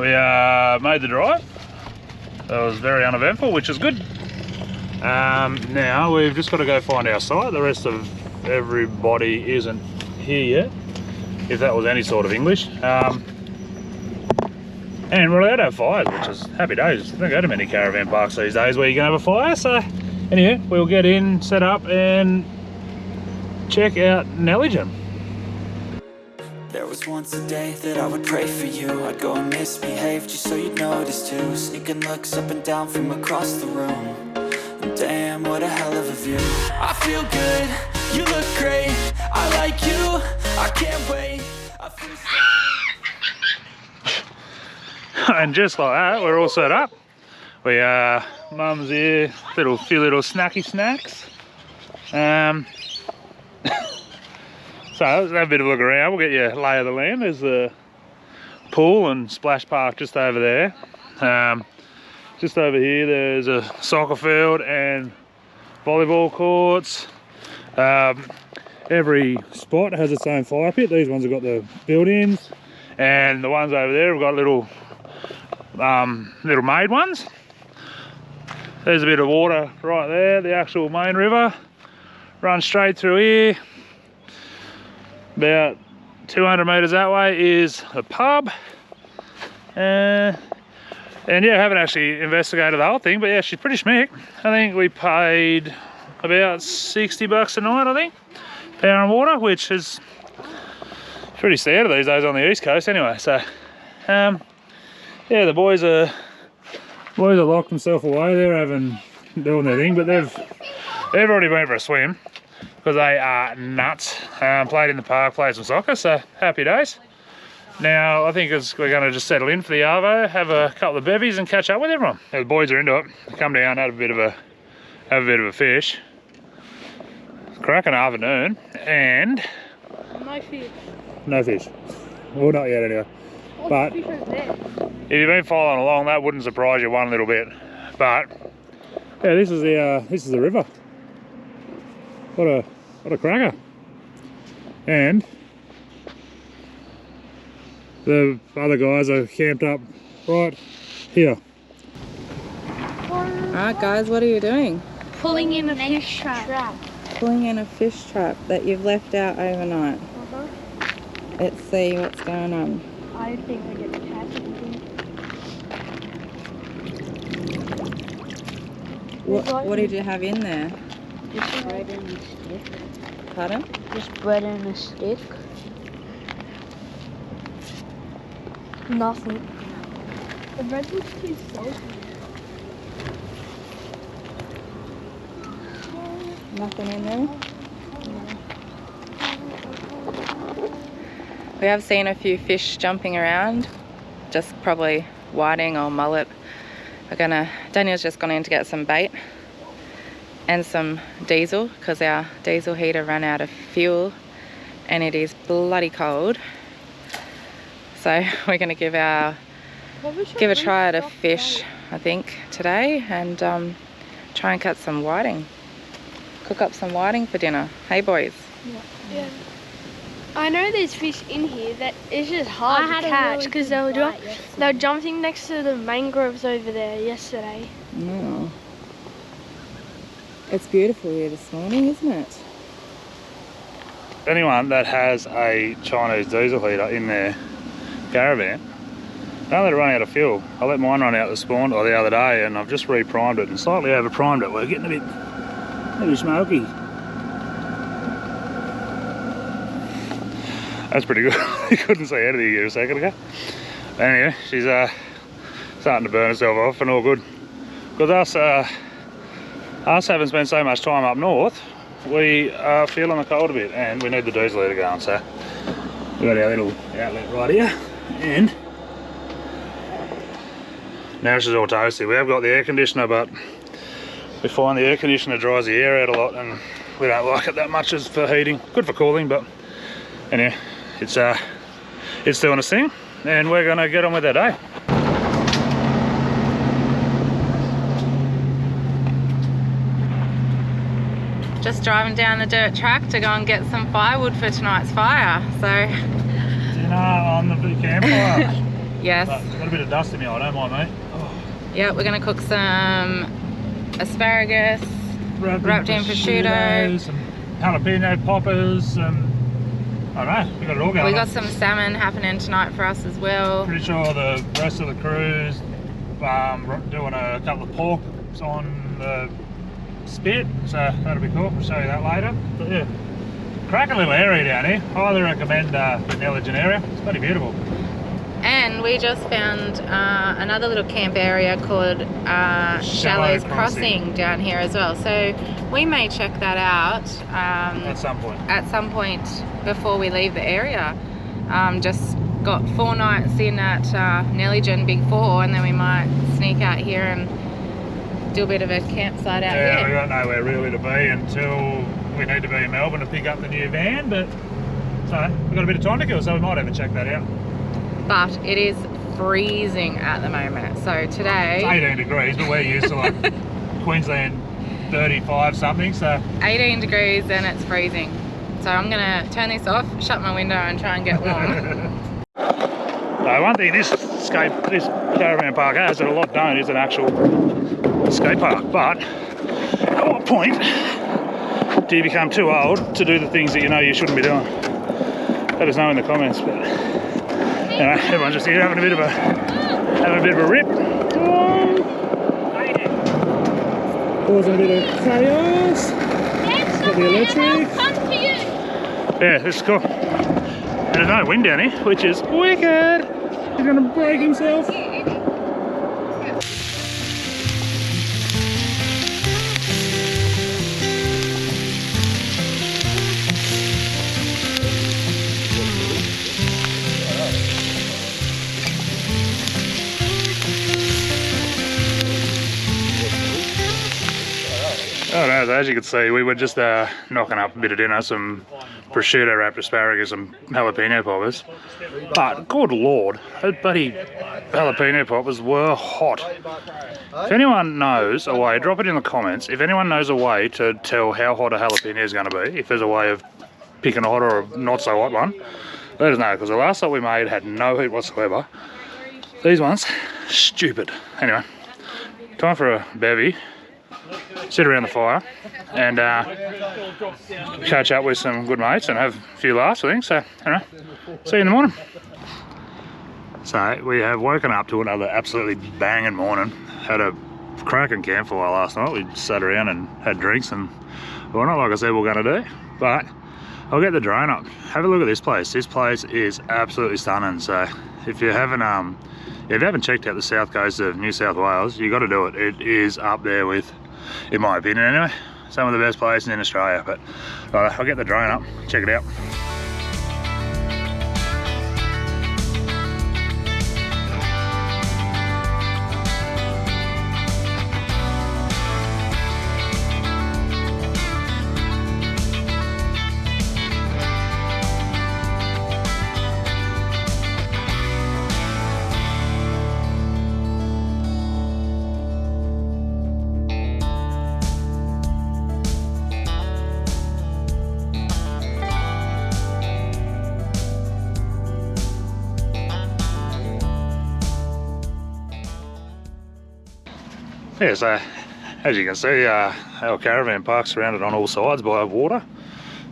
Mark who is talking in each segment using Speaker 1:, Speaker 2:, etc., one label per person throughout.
Speaker 1: we made the drive. That was very uneventful, which is good. Now we've just got to go find our site. The rest of everybody isn't here yet, if that was any sort of English. And we're allowed to have fires, which is happy days. I don't go to many caravan parks these days where you can have a fire. So anyway, we'll get in, set up, and check out Nelligen.
Speaker 2: There was once a day that I would pray for you. I'd go and misbehave just so you'd notice too. Sneaking looks up and down from across the room. And damn, what a hell of a view. I feel good, you look great. I like you, I can't wait. I feel
Speaker 1: And just like that, we're all set up. We mum's here, few little snacky snacks. So let's have a bit of a look around. We'll get you a lay of the land. There's the pool and splash park just over there. Just over here there's a soccer field and volleyball courts. Every spot has its own fire pit. These ones have got the built-ins, and the ones over there have got little made ones. There's a bit of water right there. The actual main river runs straight through here. About 200 metres that way is a pub. And yeah, I haven't actually investigated the whole thing, but yeah, she's pretty schmick. I think we paid about $60 a night, I think, power and water, which is pretty standard these days on the East Coast anyway. So yeah, the boys are locked themselves away. They're doing their thing, but they've already been for a swim because they are nuts. Played in the park, played some soccer, so happy days. Now I think we're going to just settle in for the arvo, have a couple of bevies, and catch up with everyone. The boys are into it. Come down, have a bit of a fish. Cracking afternoon, and
Speaker 3: no fish.
Speaker 1: No fish. Well, not yet anyway. But if you've been following along, that wouldn't surprise you one little bit. But yeah, this is the river. What a cracker. And the other guys are camped up right here.
Speaker 4: Alright guys, what are you doing?
Speaker 3: Pulling in a fish trap.
Speaker 4: Pulling in a fish trap that you've left out overnight. Let's see what's going on.
Speaker 3: I think I get attached.
Speaker 4: What did you have in there?
Speaker 3: Just bread and a stick.
Speaker 4: Pardon?
Speaker 3: Just bread and a stick. Nothing. The bread looks too salty.
Speaker 4: Nothing in there? We have seen a few fish jumping around, just probably whiting or mullet. Daniel's just gone in to get some bait and some diesel because our diesel heater ran out of fuel and it is bloody cold. So we're going to give a try at a fish, I think, today, and try and catch some whiting. Cook up some whiting for dinner. Hey boys.
Speaker 3: Yeah. I know there's fish in here that it's just hard to catch because they were jumping next to the mangroves over there yesterday.
Speaker 4: Yeah. It's beautiful here this morning, isn't it?
Speaker 1: Anyone that has a Chinese diesel heater in their caravan, don't let it run out of fuel. I let mine run out the other day, and I've just re-primed it and slightly over-primed it. We're getting a bit smoky. That's pretty good. You couldn't see anything here a second ago. Anyway, she's starting to burn herself off and all good. Because us having spent so much time up north, we are feeling the cold a bit and we need the diesel heater going. So we've got our little outlet right here, and now she's all toasty. We have got the air conditioner, but we find the air conditioner dries the air out a lot and we don't like it that much as for heating. Good for cooling, but anyway, it's doing its thing, and we're gonna get on with our day.
Speaker 4: Just driving down the dirt track to go and get some firewood for tonight's fire. So
Speaker 1: Dinner on the campfire.
Speaker 4: Yes.
Speaker 1: But it's got a bit of dust in me, I don't mind, mate. Oh.
Speaker 4: Yeah, we're going to cook some asparagus, wrapped in prosciutto,
Speaker 1: some jalapeno poppers, I don't know, we got it all going
Speaker 4: We
Speaker 1: on.
Speaker 4: got some salmon happening tonight for us as well.
Speaker 1: Pretty sure the rest of the crew's doing a couple of porks on the spit, so that'll be cool. We'll show you that later. But yeah, cracking little area down here. Highly recommend the Nelligen area. It's pretty beautiful.
Speaker 4: And we just found another little camp area called Shallows Crossing down here as well. So we may check that out
Speaker 1: at some point.
Speaker 4: At some point before we leave the area. Just got 4 nights in at Nelligen Big 4, and then we might sneak out here and do a bit of a campsite out here.
Speaker 1: Yeah, we got nowhere really to be until we need to be in Melbourne to pick up the new van, but so we've got a bit of time to kill, so we might even check that out.
Speaker 4: But it is freezing at the moment, so today...
Speaker 1: It's 18 degrees, but we're used to like Queensland 35 something, so...
Speaker 4: 18 degrees and it's freezing. So I'm gonna turn this off, shut my window and try and get warm.
Speaker 1: So one thing this caravan park has that a lot don't is an actual skate park, but at what point do you become too old to do the things that you know you shouldn't be doing? Let us know in the comments. But anyway, everyone's just here having a bit of a rip. Causing a bit of chaos. Got the electric. Yeah, this is cool. And there's no wind down here, which is wicked. He's gonna break himself. Oh no, so as you can see, we were just knocking up a bit of dinner, some prosciutto wrapped asparagus and jalapeno poppers. But good lord, those bloody jalapeno poppers were hot. If anyone knows a way, drop it in the comments. If anyone knows a way to tell how hot a jalapeno is going to be, if there's a way of picking a hot or a not so hot one, let us know, because the last lot we made had no heat whatsoever. These ones, stupid. Anyway, time for a bevy. Sit around the fire and catch up with some good mates and have a few laughs, I think. So, anyway, see you in the morning. So, we have woken up to another absolutely banging morning. Had a cracking campfire last night. We sat around and had drinks and whatnot, like I said we're going to do. But I'll get the drone up. Have a look at this place. This place is absolutely stunning. So, if you haven't checked out the south coast of New South Wales, you got to do it. It is up there with, in my opinion anyway, some of the best places in Australia. But right, I'll get the drone up, check it out. Yeah, so as you can see, our caravan park's surrounded on all sides by water.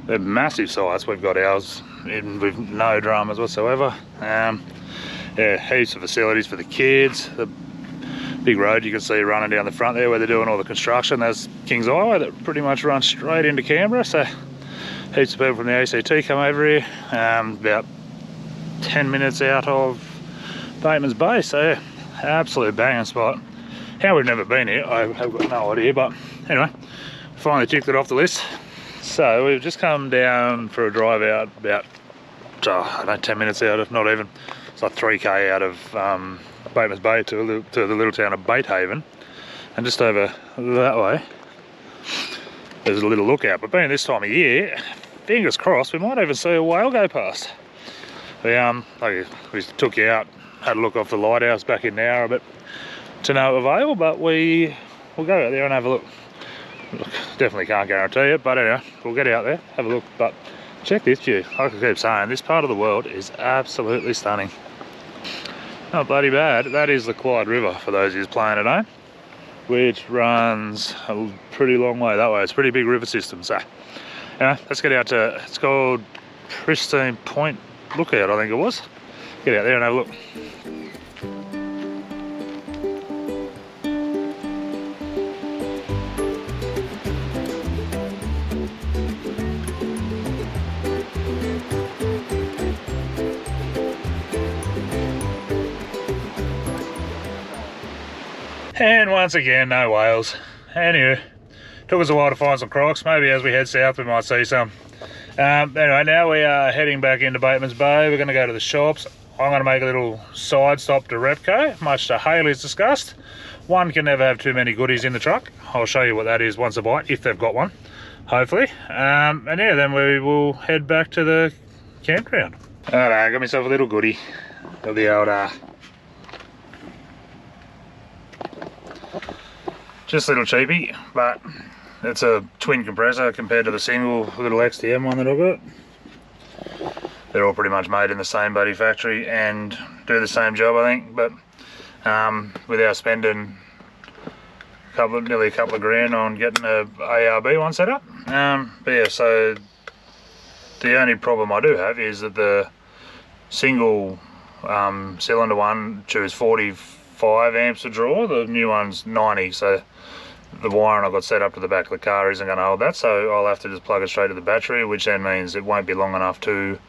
Speaker 1: They're massive sites. We've got ours in with no dramas whatsoever. Yeah, heaps of facilities for the kids. The big road you can see running down the front there where they're doing all the construction. That's Kings Highway that pretty much runs straight into Canberra. So heaps of people from the ACT come over here. About 10 minutes out of Bateman's Bay. So yeah, absolute banging spot. How we've never been here, I have got no idea, but anyway, finally ticked it off the list. So we've just come down for a drive out about, I don't know, 10 minutes out, if not even. It's like 3k out of Bateman's Bay to the little town of Batehaven. And just over that way, there's a little lookout. But being this time of year, fingers crossed, we might even see a whale go past. We took you out, had a look off the lighthouse back in Nowra, but to no avail, but we'll go out there and have a look. Definitely can't guarantee it, but anyway, we'll get out there, have a look. But check this view. Like I keep saying, this part of the world is absolutely stunning. Not bloody bad. That is the Clyde River for those who's playing at home, which runs a pretty long way that way. It's a pretty big river system. So, yeah, let's get out to, it's called Pristine Point Lookout, I think it was. Get out there and have a look. And once again, no whales. Anyway, took us a while to find some crocs. Maybe as we head south we might see some. Anyway, now we are heading back into Bateman's Bay. We're going to go to the shops. I'm going to make a little side stop to Repco, much to Hayley's disgust. One can never have too many goodies in the truck. I'll show you what that is once a bite, if they've got one, hopefully. And yeah, then we will head back to the campground. Alright, I got myself a little goodie of the old just a little cheapie, but it's a twin compressor compared to the single little XTM one that I've got. They're all pretty much made in the same bloody factory and do the same job, I think, but without spending nearly a couple of grand on getting a ARB one set up. But yeah, so the only problem I do have is that the single cylinder one chews 45 amps to draw, the new one's 90, so the wiring I've got set up to the back of the car isn't going to hold that, so I'll have to just plug it straight to the battery, which then means it won't be long enough to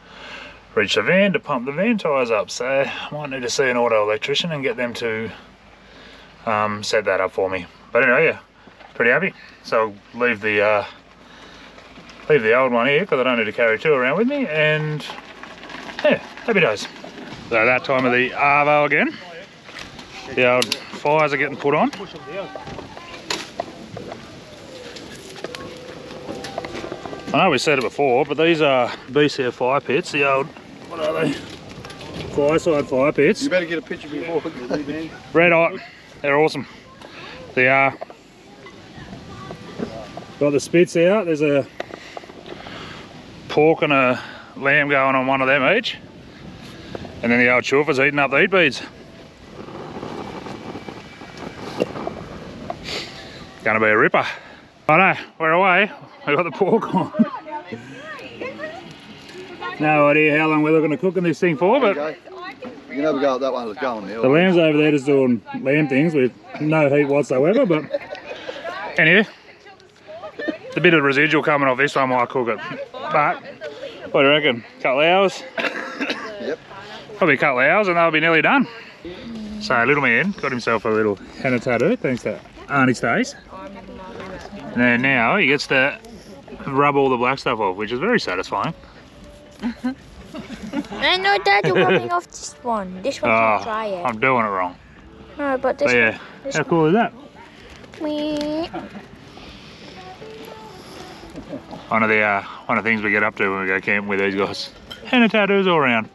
Speaker 1: reach the van to pump the van tyres up. So I might need to see an auto electrician and get them to set that up for me. But anyway, yeah, pretty happy. So I'll leave the old one here because I don't need to carry two around with me, and yeah, happy days. So that time of the Arvo again. The old fires are getting put on. I know we said it before, but these are BCF fire pits, the old, what are they? Fireside fire pits.
Speaker 5: You better get a picture before.
Speaker 1: Red hot, they're awesome. They are. Got the spits out, there's a pork and a lamb going on one of them each. And then the old chauffeur's eating up the heat beads. Gonna be a ripper. I know, we're away. We got the pork on. No idea how long we're looking to cooking this thing for, but
Speaker 5: You can have a go at that one that's going now.
Speaker 1: the lamb's over there just doing lamb things with no heat whatsoever. But anyway, the bit of residual coming off this one might cook it. But what do you reckon? Couple of hours?
Speaker 5: Yep.
Speaker 1: Probably a couple of hours and they'll be nearly done. So little man got himself a little henna tattoo thanks to Arnie Stays. And then now he gets to rub all the black stuff off, which is very satisfying.
Speaker 6: No, Dad, you're rubbing off this one. This one's not dry yet.
Speaker 1: I'm doing it wrong.
Speaker 6: No, but this
Speaker 1: But yeah,
Speaker 6: one.
Speaker 1: how cool is that?
Speaker 6: Wee.
Speaker 1: One of the things we get up to when we go camping with these guys. Henna tattoos all around.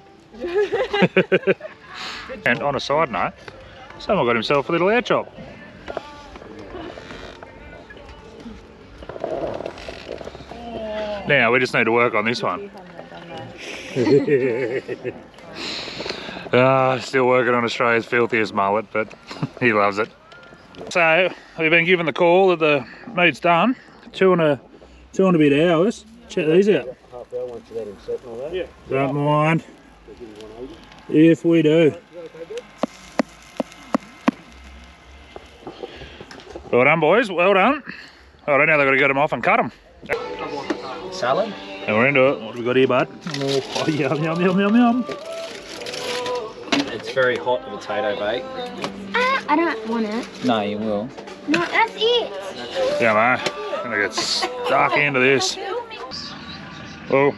Speaker 1: And on a side note, someone got himself a little air chop. Now we just need to work on this one. Still working on Australia's filthiest mullet, but he loves it. So we've been given the call that the meat's done. Two and a bit hours. Check these out. Don't mind if we do. Well done, boys. Well done. All right, now they've got to get them off and cut them.
Speaker 7: Salad?
Speaker 1: And we're into it. What have we got here, bud? Oh, yum, yum, yum, yum, yum.
Speaker 7: It's very hot potato bake.
Speaker 6: I don't want it.
Speaker 7: No, you will.
Speaker 6: No, that's it.
Speaker 1: Yeah, mate. Gonna get stuck into this. Well,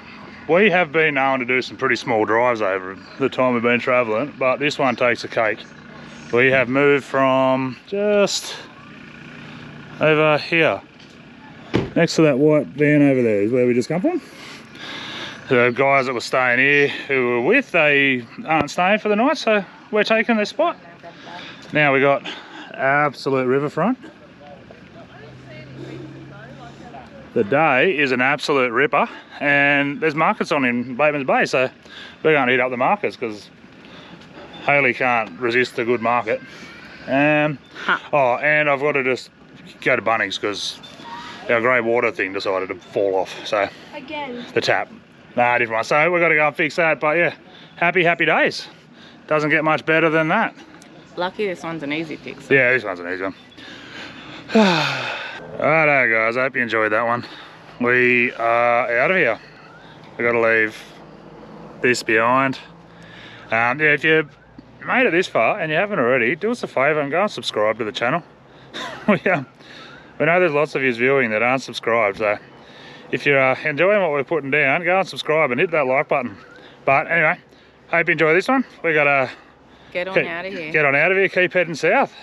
Speaker 1: we have been known to do some pretty small drives over the time we've been travelling, but this one takes a cake. We have moved from just over here. Next to that white van over there is where we just come from. The guys that were staying here who were with, they aren't staying for the night, so we're taking their spot. Now we got absolute riverfront. The day is an absolute ripper, and there's markets on in Bateman's Bay, so we're going to hit up the markets because Hayley can't resist a good market. Oh, and I've got to just go to Bunnings because our grey water thing decided to fall off. So
Speaker 3: Again.
Speaker 1: the tap. Nah, different one. So we've got to go and fix that. But yeah, happy days. Doesn't get much better than that.
Speaker 4: Lucky this one's an easy fix.
Speaker 1: Yeah, this one's an easy one. Righto guys, I hope you enjoyed that one. We are out of here. We've got to leave this behind. Yeah, if you made it this far and you haven't already, do us a favour and go and subscribe to the channel. We know there's lots of you viewing that aren't subscribed, so if you're enjoying what we're putting down, go and subscribe and hit that like button. But anyway, hope you enjoy this one. We got to
Speaker 4: Get on out of here.
Speaker 1: Get on out of here, keep heading south.